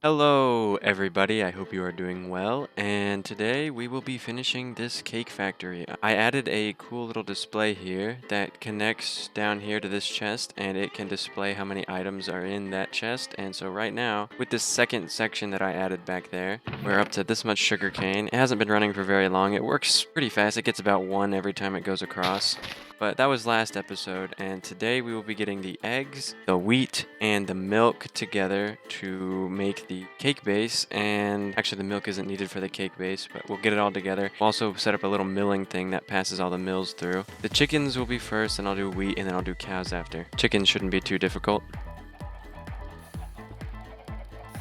Hello, everybody. I hope you are doing well. And today we will be finishing this cake factory. I added a cool little display here that connects down here to this chest, and it can display how many items are in that chest. And so right now, with this second section that I added back there, we're up to this much sugar cane. It hasn't been running for very long. It works pretty fast. It gets about one every time it goes across. But that was last episode, and today we will be getting the eggs, the wheat, and the milk together to make the cake base. And actually, the milk isn't needed for the cake base, but we'll get it all together. We'll also set up a little milling thing that passes all the mills through. The chickens will be first, and I'll do wheat, and then I'll do cows after. Chickens shouldn't be too difficult.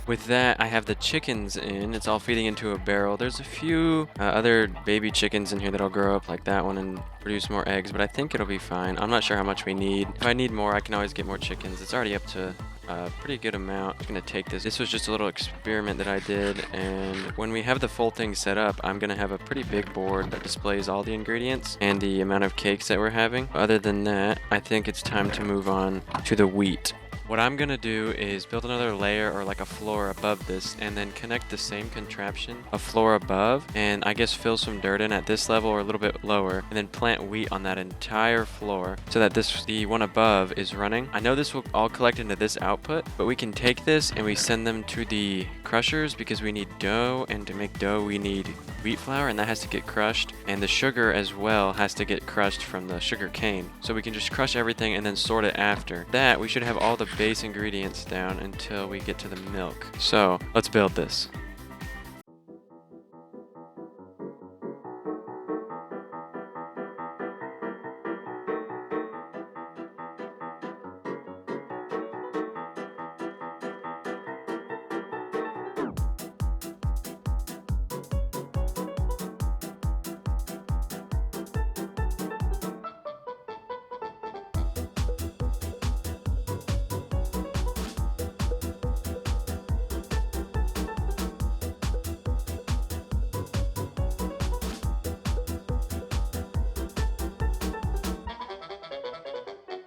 With that, I have the chickens in. It's all feeding into a barrel. There's a few other baby chickens in here that'll grow up like that one and produce more eggs, but I think it'll be fine. I'm not sure how much we need. If I need more, I can always get more chickens. It's already up to a pretty good amount. I'm gonna take this. This was just a little experiment that I did, and when we have the full thing set up, I'm gonna have a pretty big board that displays all the ingredients and the amount of cakes that we're having. Other than that, I think it's time to move on to the wheat. What I'm gonna do is build another layer or like a floor above this and then connect the same contraption, a floor above, and I guess fill some dirt in at this level or a little bit lower, and then plant wheat on that entire floor so that the one above is running. I know this will all collect into this output, but we can take this and we send them to the crushers because we need dough, and to make dough we need wheat flour, and that has to get crushed, and the sugar as well has to get crushed from the sugar cane. So we can just crush everything and then sort it after. That we should have all the base ingredients down until we get to the milk. So let's build this.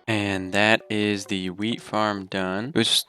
And that is the wheat farm done. It was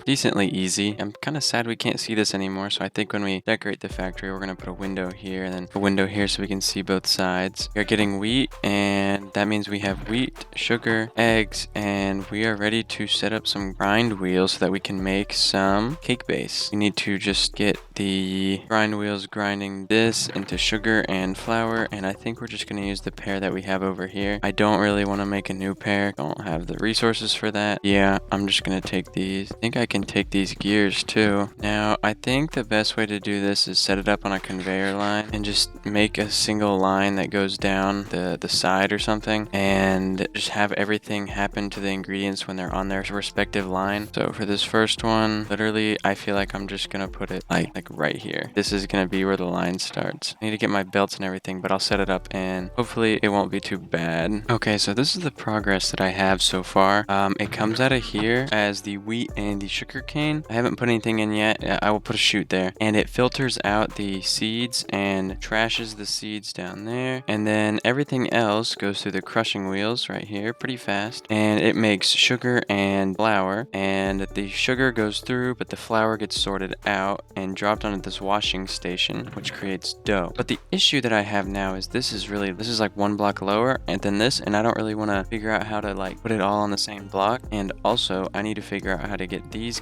decently easy. I'm kind of sad we can't see this anymore, so I think when we decorate the factory, we're going to put a window here and then a window here so we can see both sides. We're getting wheat, and that means we have wheat, sugar, eggs, and we are ready to set up some grind wheels so that we can make some cake base. We need to just get the grind wheels grinding this into sugar and flour, and I think we're just going to use the pair that we have over here. I don't really want to make a new pair. Don't have the resources for that. Yeah, I'm just gonna take these. I think I can take these gears too. Now, I think the best way to do this is set it up on a conveyor line and just make a single line that goes down the side or something, and just have everything happen to the ingredients when they're on their respective line. So for this first one, literally, I feel like I'm just gonna put it like right here. This is gonna be where the line starts. I need to get my belts and everything, but I'll set it up and hopefully it won't be too bad. Okay, so this is the progress that I have so far. It comes out of here as the wheat and the sugar cane. I haven't put anything in yet. I will put a chute there, and it filters out the seeds and trashes the seeds down there, and then everything else goes through the crushing wheels right here pretty fast, and it makes sugar and flour, and the sugar goes through, but the flour gets sorted out and dropped onto this washing station, which creates dough. But the issue that I have now is this is like one block lower and then this, and I don't really want to figure out how to like put it all on the same block. And also I need to figure out how to get these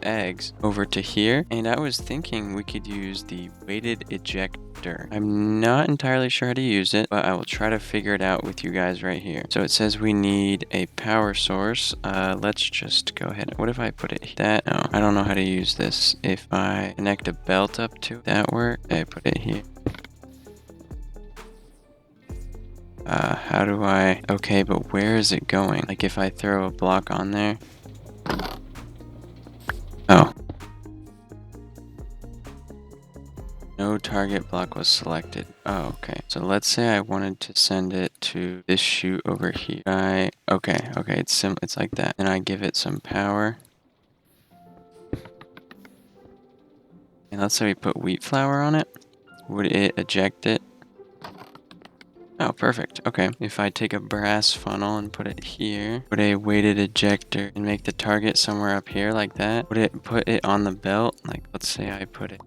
eggs over to here, and I was thinking we could use the weighted ejector. I'm not entirely sure how to use it, but I will try to figure it out with you guys right here. So it says we need a power source. Let's just go ahead. What if I put it that? No, I don't know how to use this. If I connect a belt up to it, that work? I put it here. How do I... Okay, but where is it going? Like if I throw a block on there? Oh. No target block was selected. Oh, okay. So let's say I wanted to send it to this chute over here. Okay, it's like that. And I give it some power. And let's say we put wheat flour on it. Would it eject it? Oh, perfect. Okay. If I take a brass funnel and put it here, put a weighted ejector and make the target somewhere up here like that, put it on the belt. Like, let's say I put it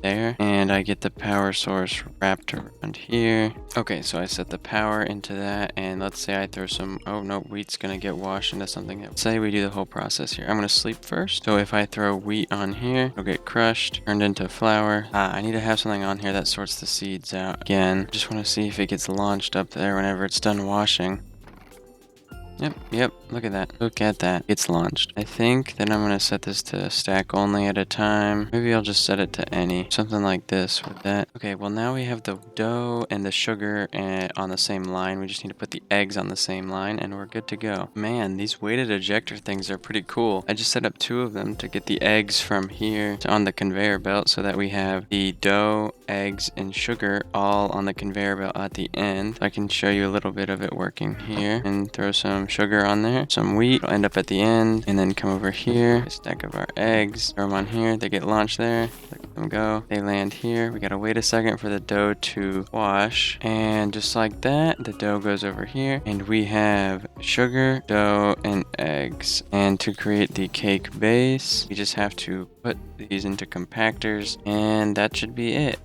there, and I get the power source wrapped around here. Okay, so I set the power into that, and let's say I throw some, oh no, wheat's gonna get washed into something. Let's say we do the whole process here. I'm gonna sleep first. So if I throw wheat on here, it'll get crushed, turned into flour. I need to have something on here that sorts the seeds out. Again, just wanna see if it gets launched up there whenever it's done washing. Yep, look at that. Look at that. It's launched. I think then I'm going to set this to stack only at a time. Maybe I'll just set it to any. Something like this with that. Okay, well now we have the dough and the sugar on the same line. We just need to put the eggs on the same line and we're good to go. Man, these weighted ejector things are pretty cool. I just set up 2 of them to get the eggs from here to on the conveyor belt so that we have the dough, eggs, and sugar all on the conveyor belt at the end. I can show you a little bit of it working here and throw some sugar on there, some wheat. It'll end up at the end, and then come over here, a stack of our eggs, throw them on here. They get launched there. Let them go. They land here. We gotta wait a second for the dough to wash, and just like that, the dough goes over here, and we have sugar, dough, and eggs. And to create the cake base, we just have to put these into compactors, and that should be it.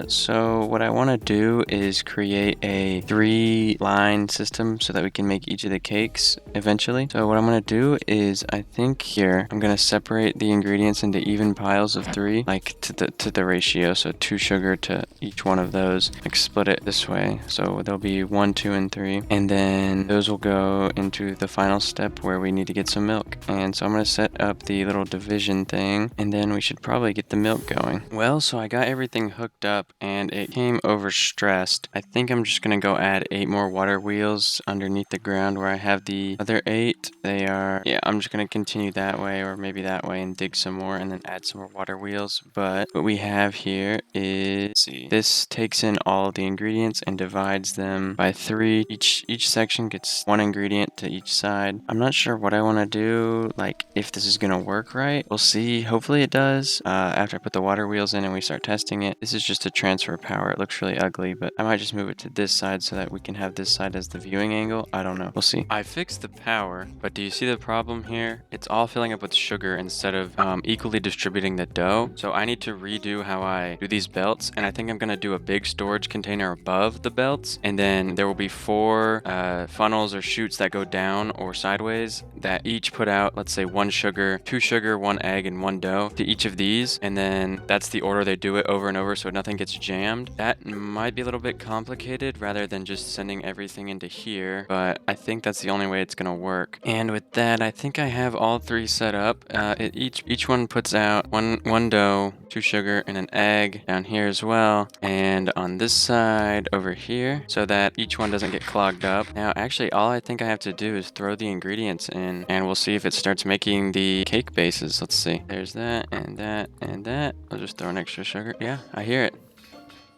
So what I want to do is create a 3-line system so that we can make each of the cakes eventually. So what I'm going to do is, I think here I'm going to separate the ingredients into even piles of 3, like to the ratio, so 2 sugar to each one of those. Like split it this way, so there'll be 1, 2, and 3, and then those will go into the final step where we need to get some milk. And so I'm going to set up the little division thing, and then we should probably get the milk going. Well, so I got everything hooked up and it came overstressed. I think I'm just gonna go add 8 more water wheels underneath the ground where I have the other 8. I'm just gonna continue that way or maybe that way and dig some more and then add some more water wheels. But what we have here is, let's see, this takes in all of the ingredients and divides them by 3. Each section gets 1 ingredient to each side. I'm not sure what I want to do, like if this is gonna work right. We'll see. Hopefully it does. After I put the water wheels in and we start testing it. This is just to transfer power. It looks really ugly, but I might just move it to this side so that we can have this side as the viewing angle. I don't know. We'll see. I fixed the power, but do you see the problem here? It's all filling up with sugar instead of equally distributing the dough. So I need to redo how I do these belts, and I think I'm going to do a big storage container above the belts, and then there will be 4 funnels or chutes that go down or sideways that each put out, let's say 1 sugar, 2 sugar, 1 egg, and 1 dough to each of these, and then that's the order they do it over and over so nothing gets jammed. That might be a little bit complicated rather than just sending everything into here, but I think that's the only way it's gonna work. And with that, I think I have all 3 set up. Each one puts out one dough, 2 sugar, and an egg down here as well, and on this side over here, so that each one doesn't get clogged up. Now actually all I think I have to do is throw the ingredients in, and we'll see if it starts making the cake bases. Let's see. There's that and that and that. I'll just throw an extra sugar. Yeah, I hear it.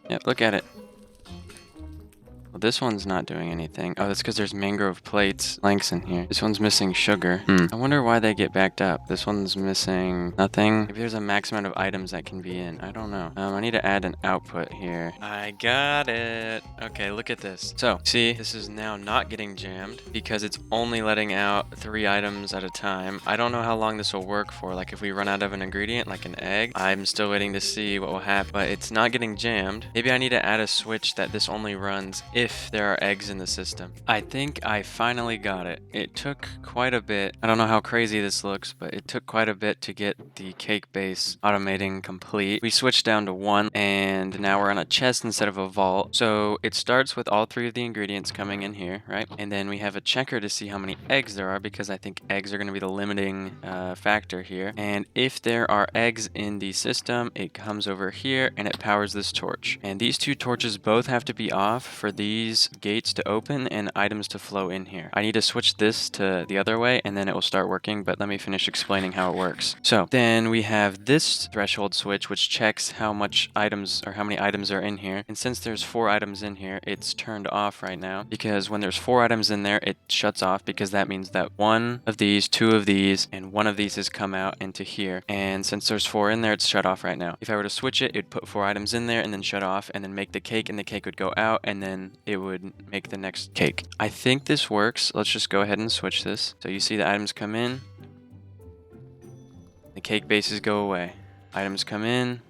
Yep, look at it. Well, this one's not doing anything. Oh, that's because there's mangrove plates lengths in here. This one's missing sugar. I wonder why they get backed up. This one's missing nothing. Maybe there's a max amount of items that can be in. I don't know. I need to add an output here. I got it. Okay, look at this. So, see, this is now not getting jammed because it's only letting out 3 items at a time. I don't know how long this will work for. Like if we run out of an ingredient, like an egg, I'm still waiting to see what will happen, but it's not getting jammed. Maybe I need to add a switch that this only runs if there are eggs in the system. I think I finally got it. It took quite a bit. I don't know how crazy this looks, but it took quite a bit to get the cake base automating complete. We switched down to 1, and now we're on a chest instead of a vault. So it starts with all 3 of the ingredients coming in here, right? And then we have a checker to see how many eggs there are, because I think eggs are going to be the limiting factor here. And if there are eggs in the system, it comes over here and it powers this torch. And these 2 torches both have to be off for these these gates to open and items to flow in here. I need to switch this to the other way and then it will start working, but let me finish explaining how it works. So then we have this threshold switch, which checks how much items or how many items are in here. And since there's 4 items in here, it's turned off right now because when there's 4 items in there, it shuts off because that means that 1 of these, 2 of these, and 1 of these has come out into here. And since there's 4 in there, it's shut off right now. If I were to switch it, it'd put 4 items in there and then shut off and then make the cake, and the cake would go out and then it would make the next cake. I think this works. Let's just go ahead and switch this. So you see the items come in, the cake bases go away. Items come in,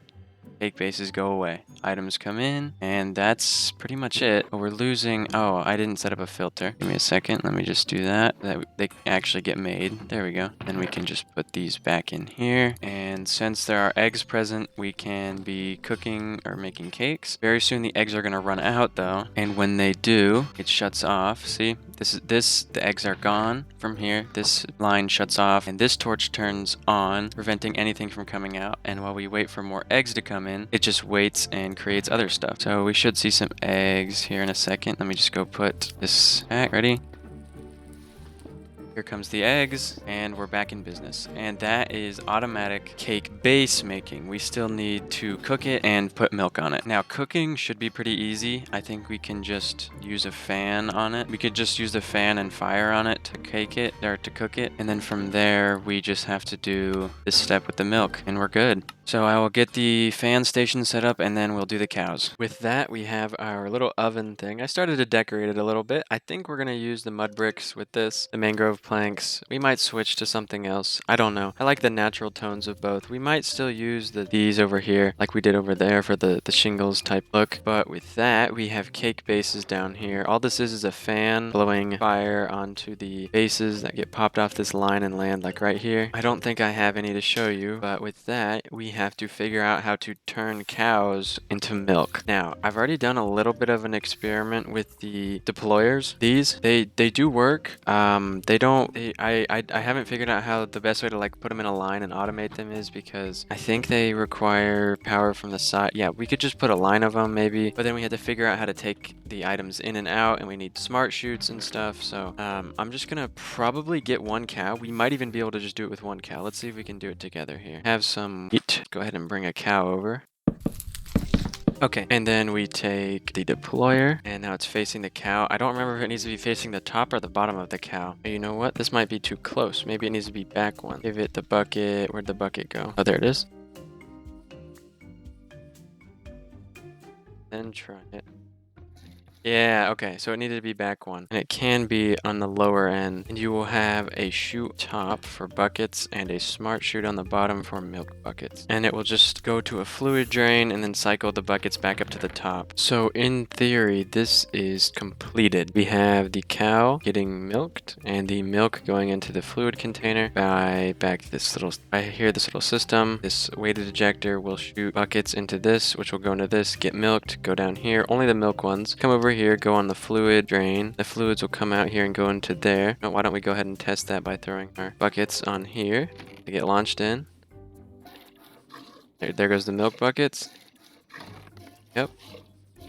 cake bases go away. Items come in, and that's pretty much it. But we're losing. Oh, I didn't set up a filter. Give me a second. Let me just do that. They actually get made. There we go. Then we can just put these back in here. And since there are eggs present, we can be cooking or making cakes. Very soon the eggs are gonna run out though, and when they do, it shuts off. See, the eggs are gone from here. This line shuts off, and this torch turns on, preventing anything from coming out. And while we wait for more eggs to come in, it just waits and creates other stuff. So we should see some eggs here in a second. Let me just go put this back. Ready? Here comes the eggs, and we're back in business. And that is automatic cake base making. We still need to cook it and put milk on it. Now, cooking should be pretty easy. I think we can just use a fan on it. We could just use the fan and fire on it to cake it, or to cook it. And then from there, we just have to do this step with the milk, and we're good. So I will get the fan station set up, and then we'll do the cows. With that, we have our little oven thing. I started to decorate it a little bit. I think we're gonna use the mud bricks with this, the mangrove planks. We might switch to something else. I don't know. I like the natural tones of both. We might still use these over here, like we did over there for the shingles type look. But with that, we have cake bases down here. All this is a fan blowing fire onto the bases that get popped off this line and land like right here. I don't think I have any to show you, but with that, we have to figure out how to turn cows into milk. Now, I've already done a little bit of an experiment with the deployers. These, they do work. I haven't figured out how the best way to like put them in a line and automate them is, because I think they require power from the side. Yeah, we could just put a line of them maybe, but then we had to figure out how to take the items in and out, and we need smart chutes and stuff. So I'm just gonna probably get 1 cow. We might even be able to just do it with 1 cow. Let's see if we can do it together here. Have some meat. Go ahead and bring a cow over. Okay, and then we take the deployer, and now it's facing the cow. I don't remember if it needs to be facing the top or the bottom of the cow. You know what? This might be too close. Maybe it needs to be back one. Give it the bucket. Where'd the bucket go? Oh, there it is. Then try it. Yeah, okay, so it needed to be back one, and it can be on the lower end, and you will have a chute top for buckets and a smart chute on the bottom for milk buckets, and it will just go to a fluid drain and then cycle the buckets back up to the top. So in theory, this is completed. We have the cow getting milked and the milk going into the fluid container by this little system. This weighted ejector will shoot buckets into this, which will go into this, get milked, go down here. Only the milk ones come over here, go on the fluid drain. The fluids will come out here and go into there. Now, why don't we go ahead and test that by throwing our buckets on here to get launched in. There goes the milk buckets. Yep.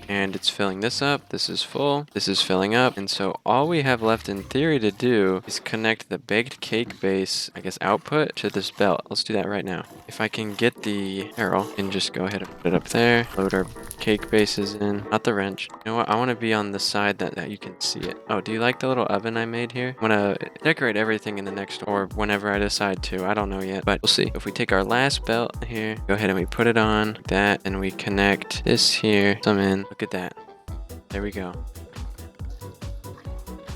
And it's filling this up. This is full. This is filling up. And so all we have left in theory to do is connect the baked cake base, I guess, output to this belt. Let's do that right now. If I can get the arrow and just go ahead and put it up there. Load our cake bases in. Not the wrench. You know what? I want to be on the side that you can see it. Oh, do you like the little oven I made here? I'm going to decorate everything in the next, or whenever I decide to. I don't know yet, but we'll see. If we take our last belt here, go ahead and we put it on like that, and we connect this here, some in. Look at that. There we go.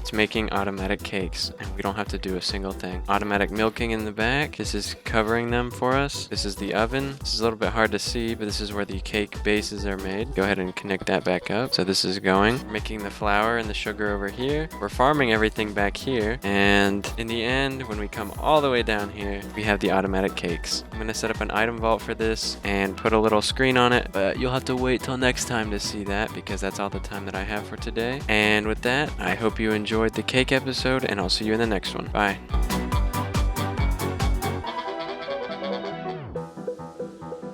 It's making automatic cakes, and we don't have to do a single thing. Automatic milking in the back. This is covering them for us. This is the oven. This is a little bit hard to see, but this is where the cake bases are made. Go ahead and connect that back up. So this is going. We're making the flour and the sugar over here. We're farming everything back here. And in the end, when we come all the way down here, we have the automatic cakes. I'm going to set up an item vault for this and put a little screen on it, but you'll have to wait till next time to see that, because that's all the time that I have for today. And with that, I hope you enjoyed the cake episode, and I'll see you in the next one. Bye.